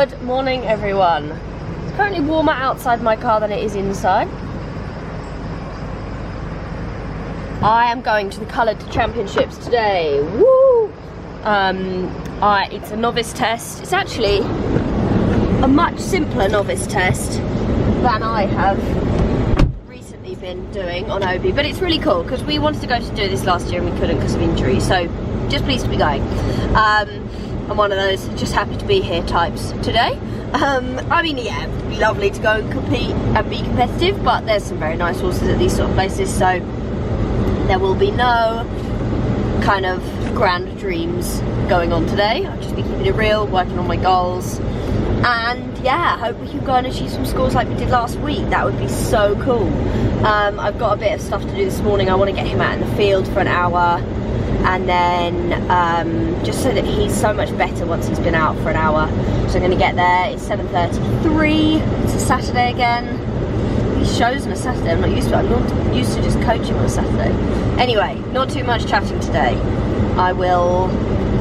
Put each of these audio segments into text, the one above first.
Good morning, everyone. It's currently warmer outside my car than it is inside. I am going to the Coloured Championships today. Woo! It's a novice test. It's actually a much simpler novice test than I have recently been doing on Obi, but it's really cool because we wanted to go to do this last year and we couldn't because of injury, so just pleased to be going. I'm one of those just happy to be here types today. I mean, yeah, it'd be lovely to go and compete and be competitive, but there's some very nice horses at these sort of places, so there will be no kind of grand dreams going on today. I'll just be keeping it real, working on my goals, and yeah, I hope we can go and achieve some scores like we did last week. That would be so cool. I've got a bit of stuff to do this morning. I want to get him out in the field for an hour, and then just so that he's so much better once he's been out for an hour. So I'm going to get there. It's 7:33. It's a Saturday again. These shows on a Saturday, I'm not used to it. I'm not used to just coaching on a Saturday. Anyway, not too much chatting today. I will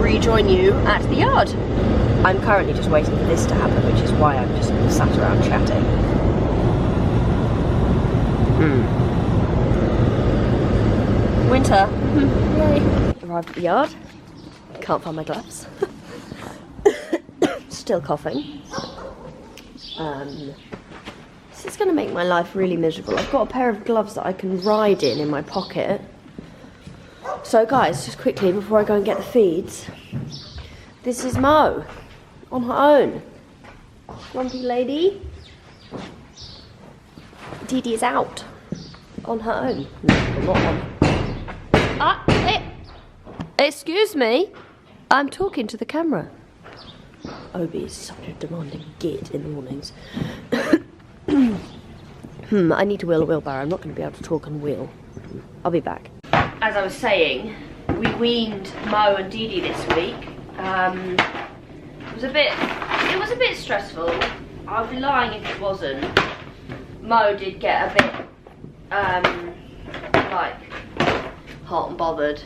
rejoin you at the yard. I'm currently just waiting for this to happen, which is why I'm just sat around chatting. Winter. Yay. Arrived at the yard. Can't find my gloves. Still coughing. This is going to make my life really miserable. I've got a pair of gloves that I can ride in my pocket. So guys, just quickly before I go and get the feeds, this is Mo on her own. Grumpy lady. Dee Dee is out on her own. No, I'm not on. Excuse me, I'm talking to the camera. Obi is such a demanding git in the mornings. I need to wheel a wheelbarrow. I'm not going to be able to talk and wheel. I'll be back. As I was saying, we weaned Mo and Dee Dee this week. It was a bit stressful. I'd be lying if it wasn't. Mo did get a bit like hot and bothered,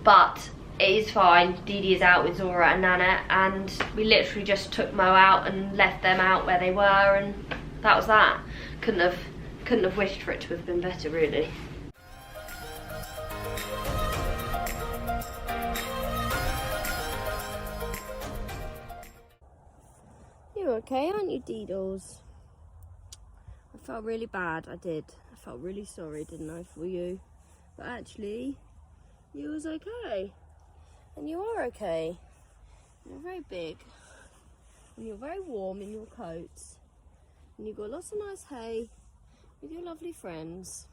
but it is fine. Dee Dee is out with Zora and Nana, and we literally just took Mo out and left them out where they were, and that was that. Couldn't have wished for it to have been better, really. You're okay, aren't you, Deedles? I felt really bad, I did. I felt really sorry, didn't I, for you? But actually, you was okay. And you are okay. You're very big. And you're very warm in your coats. And you've got lots of nice hay with your lovely friends.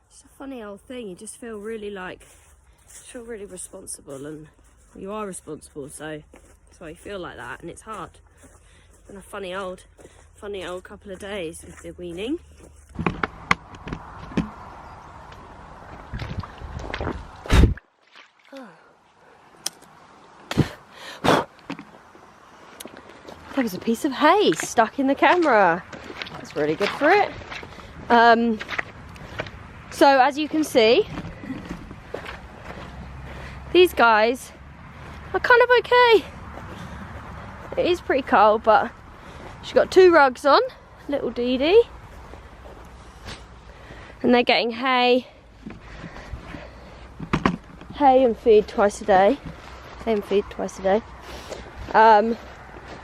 It's a funny old thing. You just feel really really responsible, and you are responsible, so that's why you feel like that, and it's hard. It's been a funny old couple of days with the weaning. There was a piece of hay stuck in the camera. That's really good for it. So as you can see, these guys are kind of okay. It is pretty cold, but she's got 2 rugs on, little Dee Dee. And they're getting hay and feed twice a day.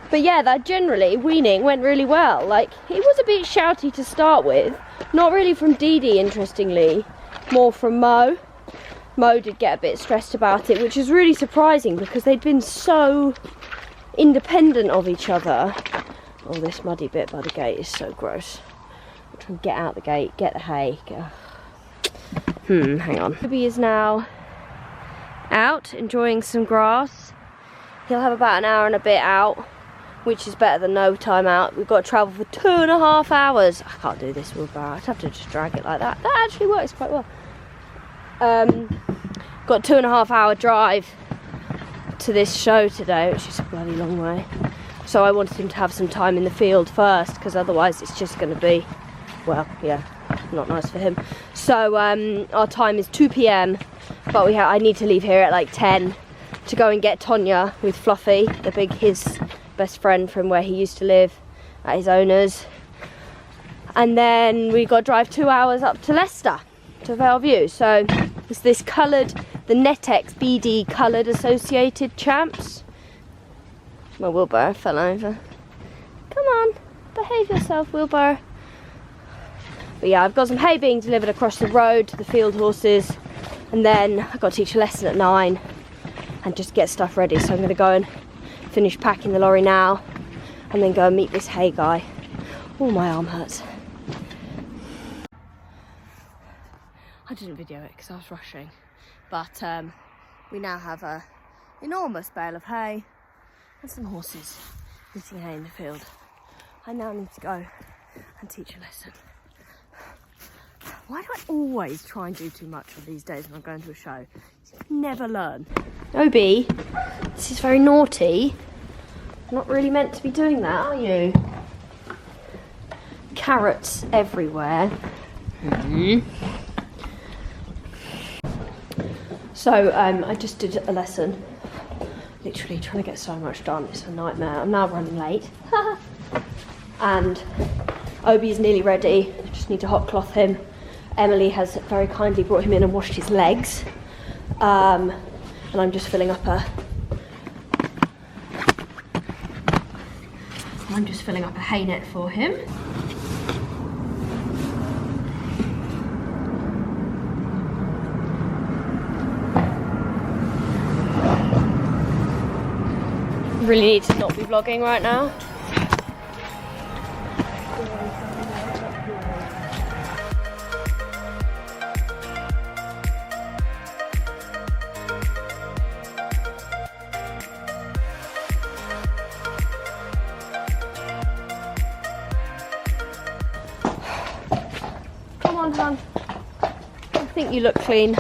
But yeah, that generally, weaning went really well. Like, he was a bit shouty to start with. Not really from Dee Dee, interestingly. More from Mo. Mo did get a bit stressed about it, which is really surprising because they'd been so independent of each other. Oh, this muddy bit by the gate is so gross. I'm trying to get out the gate, get the hay. Hang on. Obi is now out, enjoying some grass. He'll have about an hour and a bit out, which is better than no time out. We've got to travel for 2.5 hours. I can't do this wheelbarrow. I'd have to just drag it like that. That actually works quite well. Got a 2.5 hour drive to this show today, which is a bloody long way. So I wanted him to have some time in the field first, because otherwise it's just going to be, well, yeah, not nice for him. So our time is 2 PM, but I need to leave here at like 10 to go and get Tonya with Fluffy, his best friend from where he used to live at his owner's. And then we got to drive 2 hours up to Leicester, to Vale View. So it's this coloured, the Nettex BD coloured associated champs. My wheelbarrow fell over. Come on, behave yourself, wheelbarrow. But yeah, I've got some hay being delivered across the road to the field horses, and then I've got to teach a lesson at 9 and just get stuff ready. So I'm going to go and finish packing the lorry now and then go and meet this hay guy. Oh, my arm hurts. I didn't video it because I was rushing, but we now have a enormous bale of hay and some horses eating hay in the field. I now need to go and teach a lesson. Why do I always try and do too much on these days when I'm going to a show? You never learn. Obi, this is very naughty. Not really meant to be doing that, are you? Carrots everywhere. So I just did a lesson. Literally trying to get so much done. It's a nightmare. I'm now running late. And Obi is nearly ready. I just need to hot cloth him. Emily has very kindly brought him in and washed his legs. And I'm just filling up a hay net for him. Really need to not be vlogging right now. Come on, hon. I think you look clean.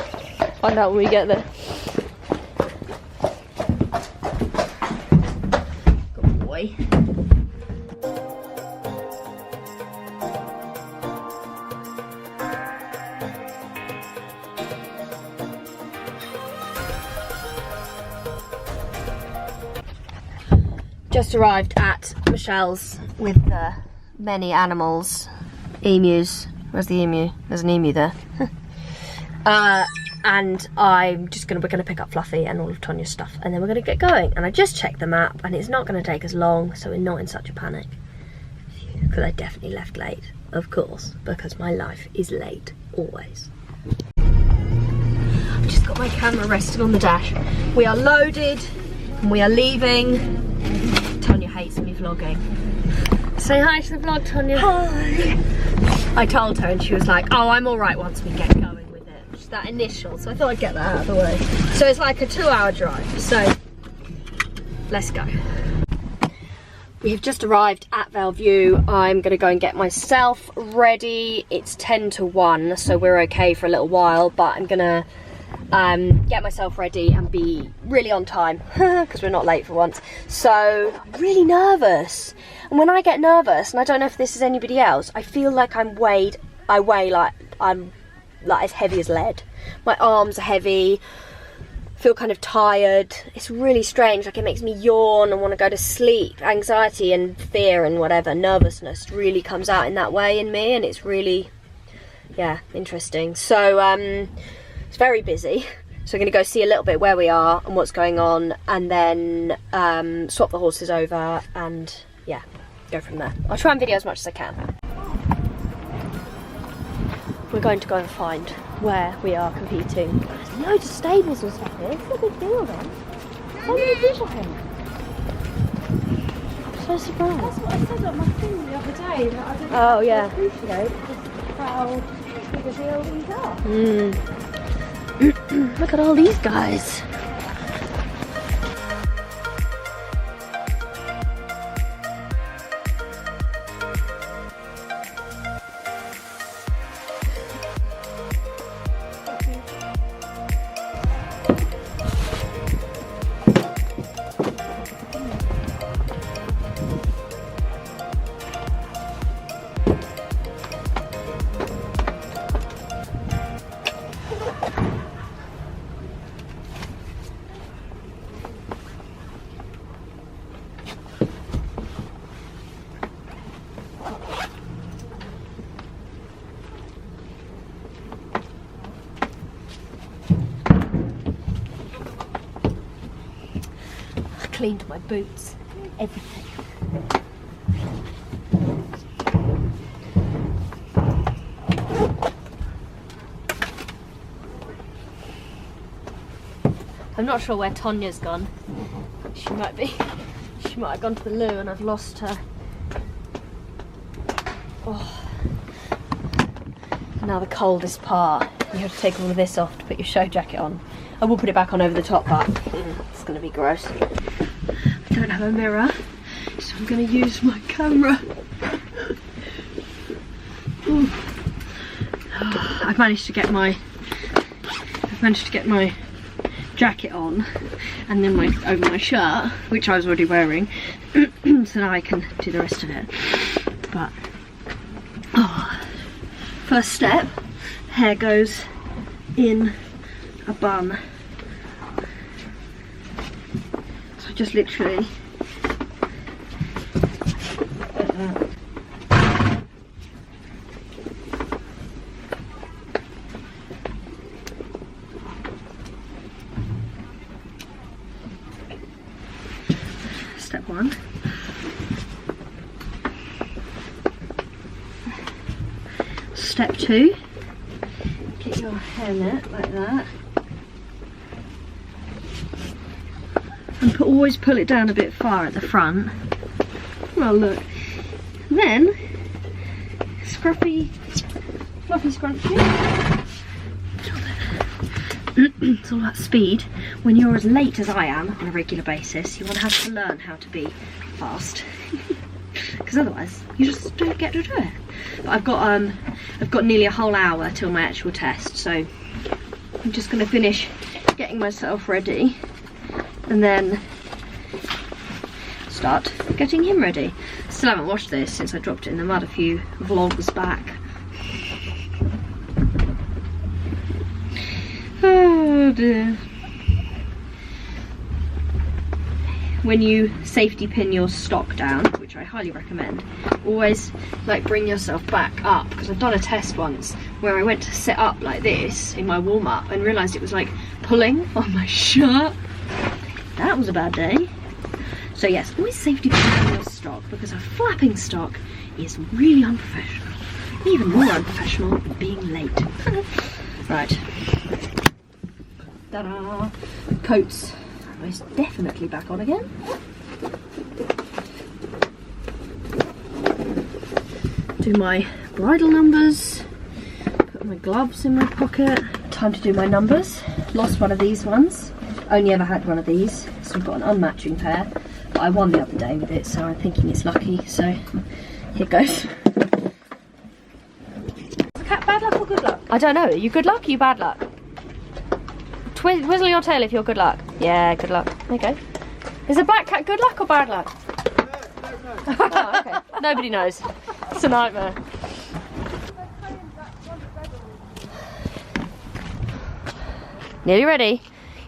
Find out when we get there. Good boy. Just arrived at Michelle's with the many animals. Emus. Where's the emu? There's an emu there. And we're gonna pick up Fluffy and all of Tonya's stuff, and then we're gonna get going. And I just checked the map, and it's not gonna take us long, so we're not in such a panic. Because I definitely left late, of course, because my life is late, always. I've just got my camera resting on the dash. We are loaded, and we are leaving. Tonya hates me vlogging. Say hi to the vlog, Tonya. Hi. I told her and she was like, oh, I'm all right once we get going with it. Just that initial, so I thought I'd get that out of the way. So it's like a 2-hour drive, so let's go. We have just arrived at Vale View. I'm gonna go and get myself ready. It's 10 to 1, so we're okay for a little while, but I'm gonna get myself ready and be really on time because we're not late for once. So I'm really nervous, and when I get nervous, and I don't know if this is anybody else, I feel like I weigh like I'm like as heavy as lead. My arms are heavy, feel kind of tired. It's really strange, like it makes me yawn and want to go to sleep. Anxiety and fear and whatever, nervousness really comes out in that way in me, and it's really, yeah, interesting. So it's very busy, so we're going to go see a little bit where we are and what's going on, and then swap the horses over and yeah, go from there. I'll try and video as much as I can. We're going to go and find where we are competing. There's loads of stables and stuff here. It's a big deal then. So many people here. I'm so surprised. That's what I said on my thing the other day, that I didn't appreciate how big a deal these are. Look at all these guys. cleaned my boots, everything. I'm not sure where Tonya's gone. She might have gone to the loo and I've lost her. Oh. Now the coldest part. You have to take all of this off to put your show jacket on. I will put it back on over the top, but it's going to be gross. I don't have a mirror, so I'm going to use my camera. I've managed to get my jacket on, and then over my shirt, which I was already wearing, so now I can do the rest of it. But first step, hair goes in a bun. So just literally step one. Step two, get your hair net like that, and always pull it down a bit far at the front. Well, look. Then fluffy scrunchie. It's all about speed. When you're as late as I am on a regular basis, you want to have to learn how to be fast, because otherwise you just don't get to do it. But I've got nearly a whole hour till my actual test, so I'm just going to finish getting myself ready and then start getting him ready. Still haven't washed this since I dropped it in the mud a few vlogs back. Oh dear. When you safety pin your stock down, which I highly recommend, always like bring yourself back up, because I've done a test once where I went to sit up like this in my warm-up and realised it was like pulling on my shirt. That was a bad day. So yes, always safety pin your stock, because a flapping stock is really unprofessional. Even more unprofessional than being late. Right. Ta-da! Coats are most definitely back on again. Do my bridle numbers. Put my gloves in my pocket. Time to do my numbers. Lost one of these ones. Only ever had one of these, so I've got an unmatching pair. But I won the other day with it, so I'm thinking it's lucky. So here goes. Is cat bad luck or good luck? I don't know. Are you good luck or are you bad luck? Whistle your tail if you're good luck. Yeah, good luck. There you go. Is a black cat good luck or bad luck? Oh, okay. Nobody knows. It's a nightmare. Nearly ready.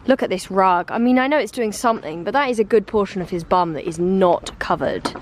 Look at this rug. I mean, I know it's doing something, but that is a good portion of his bum that is not covered.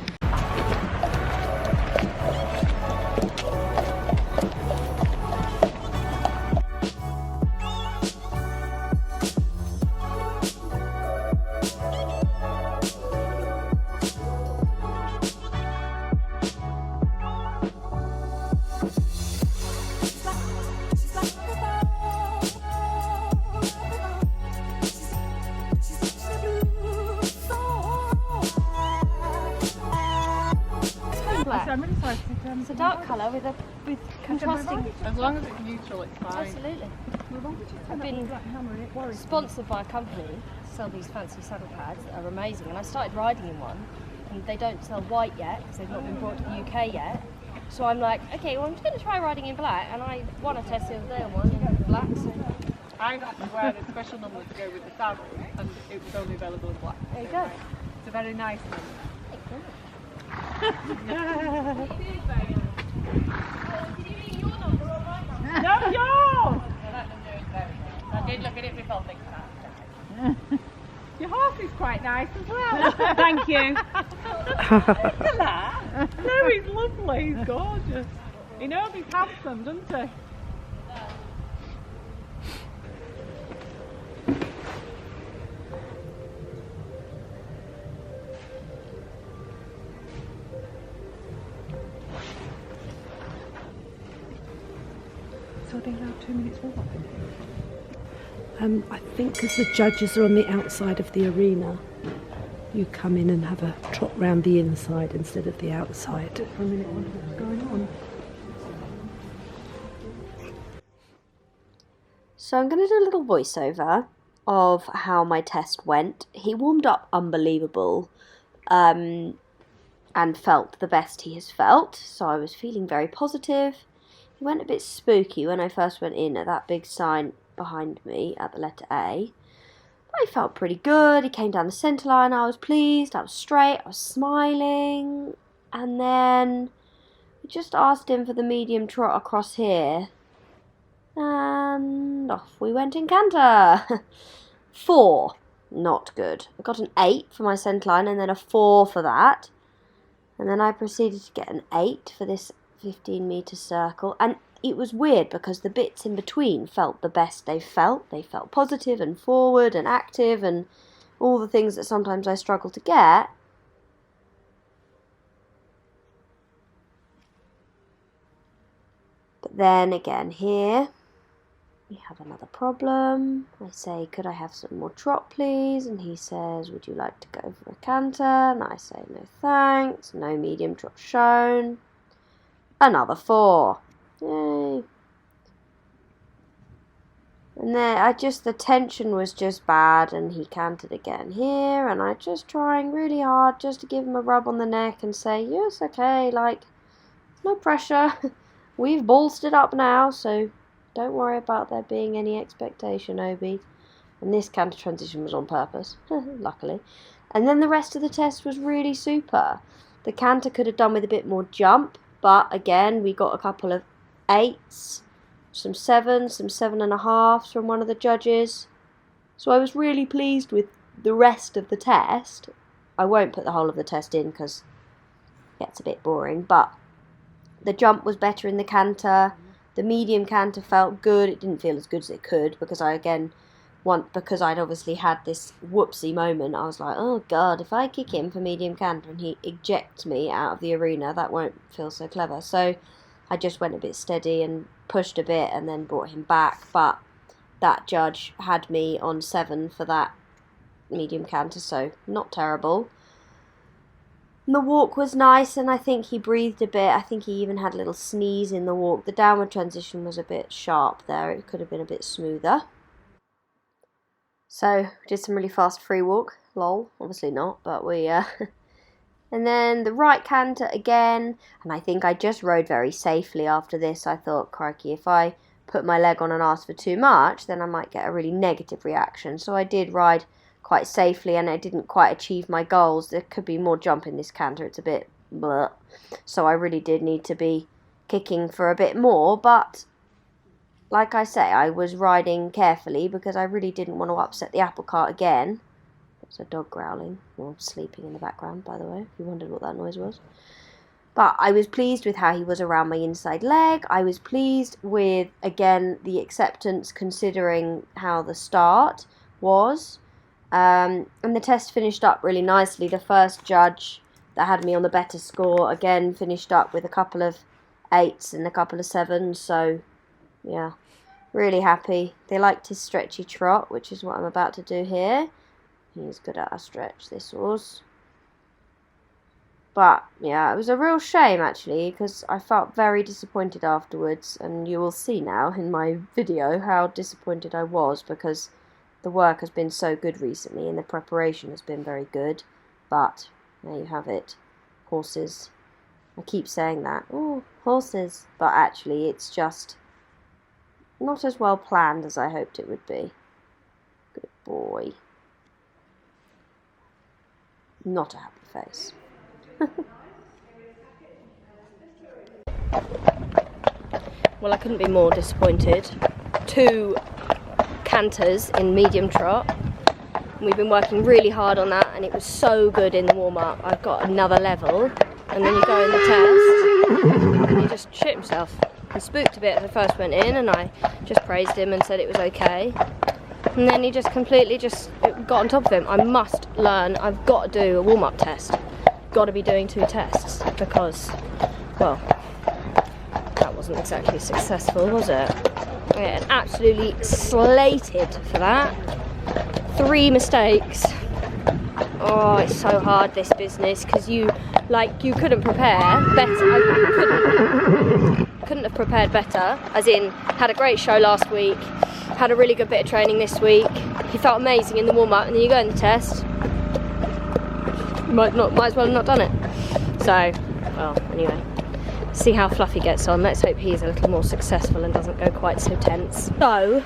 It's a dark colour with contrasting. As long as it's neutral, it's fine. Absolutely. I've been sponsored by a company to sell these fancy saddle pads that are amazing, and I started riding in one, and they don't sell white yet because they've not been brought to the UK yet. So I'm like, okay, well I'm just going to try riding in black, and I won a test the other day on one in black. So I had to wear a special number to go with the saddle, and it was only available in black. there you go. It's a very nice number. No, yours! I did look at it before thinking that. Your horse is quite nice as well. Thank you. Look at that. No, he's lovely. He's gorgeous. He knows he's handsome, doesn't he? they allowed 2 minutes warm up in it? I think because the judges are on the outside of the arena, you come in and have a trot round the inside instead of the outside. For a minute, I wonder what's going on. So I'm going to do a little voiceover of how my test went. He warmed up unbelievable and felt the best he has felt, so I was feeling very positive. He went a bit spooky when I first went in at that big sign behind me at the letter A. I felt pretty good. He came down the centre line. I was pleased. I was straight. I was smiling. And then we just asked him for the medium trot across here. And off we went in canter. 4. Not good. I got an 8 for my centre line and then a 4 for that. And then I proceeded to get an 8 for this 15-metre circle. And it was weird because the bits in between felt the best they felt. They felt positive and forward and active and all the things that sometimes I struggle to get. But then again here, we have another problem. I say, could I have some more trot please? And he says, would you like to go for a canter? And I say, no thanks, no medium trot shown. Another 4. Yay. And then the tension was just bad and he cantered again here and I just trying really hard just to give him a rub on the neck and say, yes, okay, like, no pressure. We've ballsed it up now, so don't worry about there being any expectation, Obi. And this canter transition was on purpose, luckily. And then the rest of the test was really super. The canter could have done with a bit more jump, but again, we got a couple of 8s, some 7s, some 7.5s from one of the judges. So I was really pleased with the rest of the test. I won't put the whole of the test in because it gets a bit boring, but the jump was better in the canter. The medium canter felt good. It didn't feel as good as it could because because I'd obviously had this whoopsie moment, I was like, oh god, if I kick him for medium canter and he ejects me out of the arena, that won't feel so clever. So I just went a bit steady and pushed a bit and then brought him back. But that judge had me on 7 for that medium canter, so not terrible. And the walk was nice and I think he breathed a bit. I think he even had a little sneeze in the walk. The downward transition was a bit sharp there. It could have been a bit smoother. So, did some really fast free walk. Lol, obviously not, but we... And then the right canter again, and I think I just rode very safely after this. I thought, crikey, if I put my leg on and ask for too much, then I might get a really negative reaction. So I did ride quite safely, and I didn't quite achieve my goals. There could be more jump in this canter. It's a bit blah. So I really did need to be kicking for a bit more, but like I say, I was riding carefully because I really didn't want to upset the apple cart again. There's a dog growling, or sleeping in the background, by the way, if you wondered what that noise was. But I was pleased with how he was around my inside leg. I was pleased with, again, the acceptance considering how the start was. And the test finished up really nicely. The first judge that had me on the better score, again, finished up with a couple of 8s and a couple of 7s. So, yeah, really happy. They liked his stretchy trot, which is what I'm about to do here. He's good at a stretch, this was. But, yeah, it was a real shame, actually, because I felt very disappointed afterwards. And you will see now in my video how disappointed I was, because the work has been so good recently and the preparation has been very good. But, there you have it. Horses. I keep saying that. Oh, horses. But actually, it's just not as well planned as I hoped it would be. Good boy. Not a happy face. Well, I couldn't be more disappointed. 2 canters in medium trot. We've been working really hard on that and it was so good in the warm-up. I've got another level and then you go in the test and he just shit himself. He spooked a bit as I first went in and I just praised him and said it was okay. And then he just completely got on top of him. I must learn, I've got to do a warm-up test. Got to be doing 2 tests because, well, that wasn't exactly successful, was it? Yeah, absolutely slated for that. 3 mistakes. Oh, it's so hard, this business, because you couldn't prepare better. I couldn't have prepared better, as in had a great show last week, had a really good bit of training this week. He felt amazing in the warm-up, and then you go in the test, you might as well have not done it. So, well, anyway, see how Fluffy gets on. Let's hope he's a little more successful and doesn't go quite so tense. So,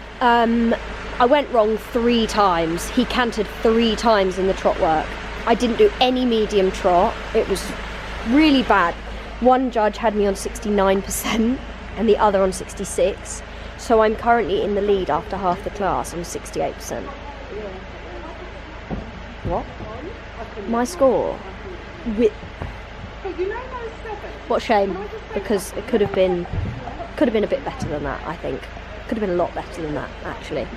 I went wrong 3 times. He cantered 3 times in the trot work. I didn't do any medium trot. It was really bad. One judge had me on 69% and the other on 66. So I'm currently in the lead after half the class on 68%. What? My score? What shame, because it could have been a bit better than that, I think. Could have been a lot better than that, actually.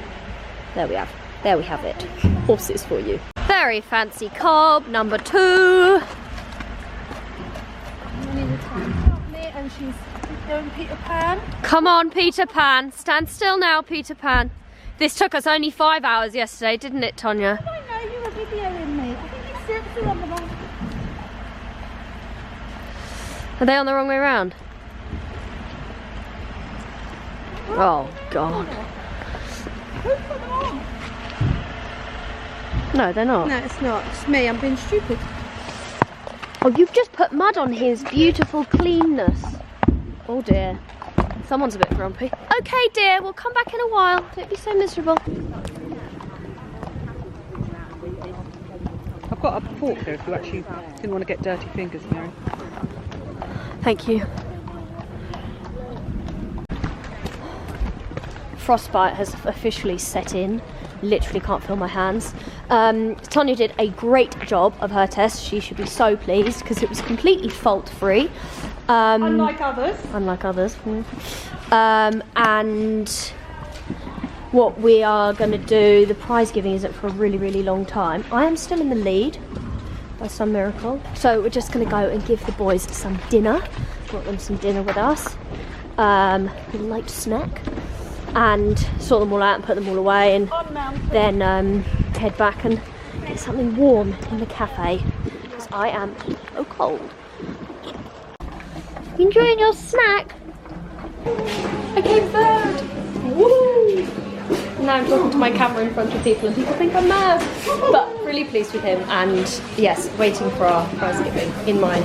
There we have it. Horses for you. Very fancy cob, number 2. And she's going Peter Pan. Come on, Peter Pan. Stand still now, Peter Pan. This took us only 5 hours yesterday, didn't it, Tonya? I know, you were videoing me. I think you seriously on the wrong. Are they on the wrong way round? Oh, God. Who put them on? No, they're not. No, it's not. It's me. I'm being stupid. Oh, you've just put mud on his beautiful cleanness. Oh, dear. Someone's a bit grumpy. Okay, dear, we'll come back in a while. Don't be so miserable. I've got a fork here if you actually didn't want to get dirty fingers, Mary. Thank you. Frostbite has officially set in. Literally can't feel my hands. Tonya did a great job of her test. She should be so pleased because it was completely fault-free. Unlike others. Unlike others. And what we are going to do, the prize giving isn't for a really, really long time. I am still in the lead by some miracle. So we're just going to go and give the boys some dinner. Brought them some dinner with us. A light snack. And sort them all out and put them all away, and then head back and get something warm in the cafe because I am so cold. Enjoying your snack? I came third! Woo! Now I'm talking to my camera in front of people and people think I'm mad. But really pleased with him, and yes, waiting for our prize giving in my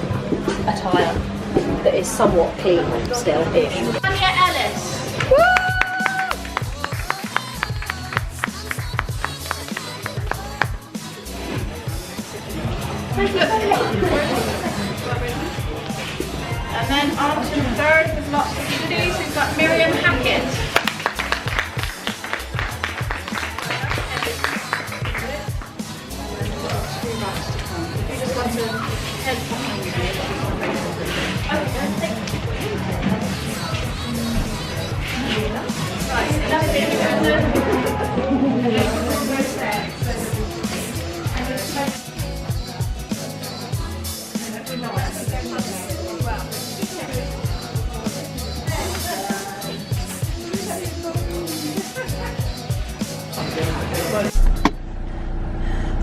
attire that is somewhat clean still-ish. Tanya Ellis! Woo! And then on to the third with lots of goodies, we've got Miriam Hackett. You just want to head behind you.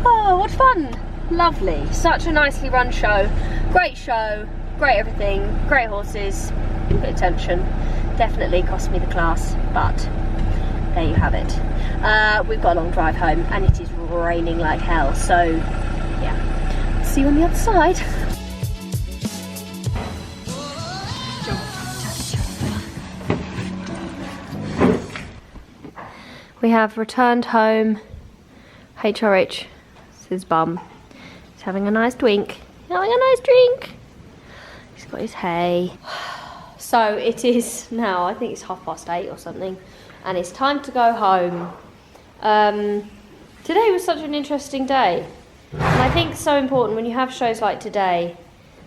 Oh, what fun! Lovely. Such a nicely run show. Great everything, great horses, good attention. Definitely cost me the class, but there you have it. We've got a long drive home and it is raining like hell, so yeah. See you on the other side. We have returned home. HRH, it's his bum. He's having a nice drink. Having a nice drink. He's got his hay. So it is now, I think it's 8:30 or something, and it's time to go home. Today was such an interesting day. And I think it's so important when you have shows like today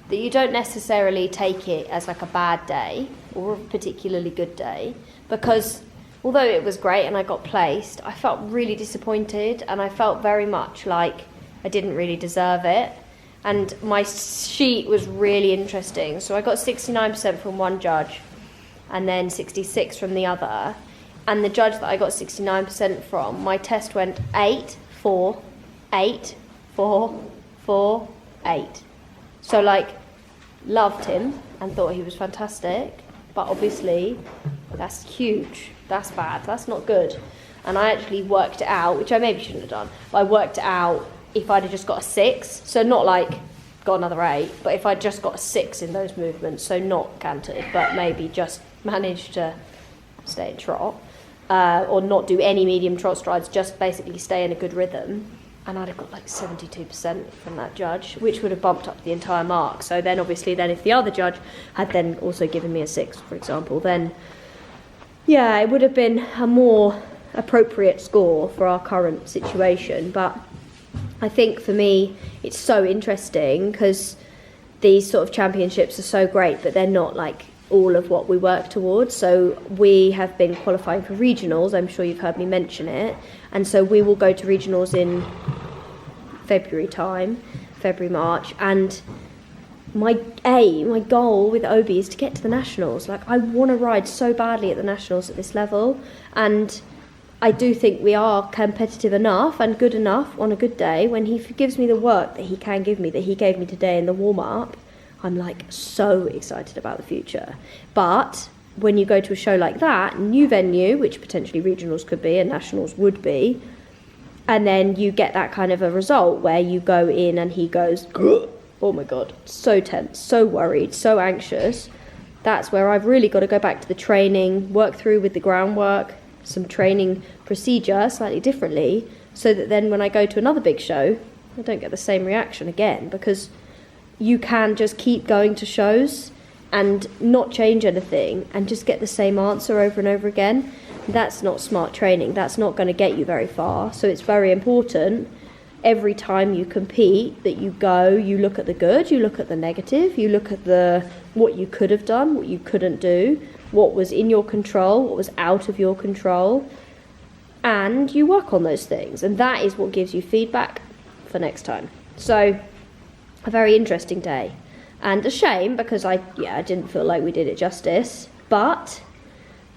that you don't necessarily take it as like a bad day or a particularly good day, because although it was great and I got placed, I felt really disappointed and I felt very much like I didn't really deserve it. And my sheet was really interesting. So I got 69% from one judge and then 66 from the other. and the judge that I got 69% from, my test went 8, 4, 8, 4, 4, 8. So like, loved him and thought he was fantastic, but obviously that's huge, that's bad, that's not good. And I actually worked it out, which I maybe shouldn't have done, but I worked it out if I'd have just got a 6, so not like got another 8, but if I'd just got a 6 in those movements, so not cantered, but maybe just managed to stay in trot, or not do any medium trot strides, just basically stay in a good rhythm, and I'd have got like 72% from that judge, which would have bumped up the entire mark. So then obviously then if the other judge had then also given me a 6, for example, then yeah, it would have been a more appropriate score for our current situation. But I think for me it's so interesting because these sort of championships are so great, but they're not like all of what we work towards. So we have been qualifying for regionals, I'm sure you've heard me mention it, and so we will go to regionals in February, March, and my goal with Obi is to get to the nationals. Like, I want to ride so badly at the nationals at this level, and I do think we are competitive enough and good enough on a good day. When he gives me the work that he can give me, that he gave me today in the warm-up, I'm like so excited about the future. But when you go to a show like that, new venue, which potentially regionals could be and nationals would be, and then you get that kind of a result where you go in and he goes, oh my God, so tense, so worried, so anxious. That's where I've really got to go back to the training, work through with the groundwork, some training procedure slightly differently, so that then when I go to another big show, I don't get the same reaction again, because you can just keep going to shows and not change anything and just get the same answer over and over again. That's not smart training. That's not going to get you very far. So it's very important every time you compete that you go, you look at the good, you look at the negative, you look at the what you could have done, what you couldn't do, what was in your control, what was out of your control, and you work on those things. And that is what gives you feedback for next time. So a very interesting day, and a shame because I didn't feel like we did it justice, but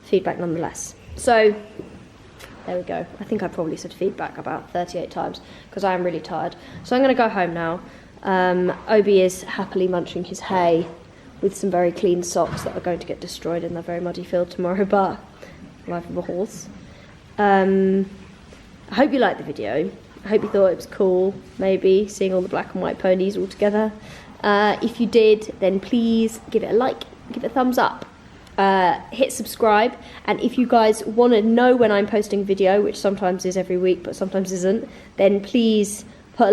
feedback nonetheless. So there we go. I think I probably said feedback about 38 times because I am really tired. So I'm going to go home now. Obi is happily munching his hay with some very clean socks that are going to get destroyed in the very muddy field tomorrow, but life of a horse. I hope you liked the video. I hope you thought it was cool, maybe, seeing all the black and white ponies all together. If you did, then please give it a like, give it a thumbs up, hit subscribe, and if you guys want to know when I'm posting a video, which sometimes is every week but sometimes isn't, then please put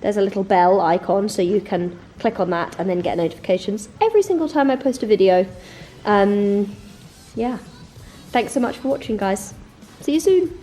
there's a little bell icon so you can click on that and then get notifications every single time I post a video. Yeah, thanks so much for watching, guys. See you soon.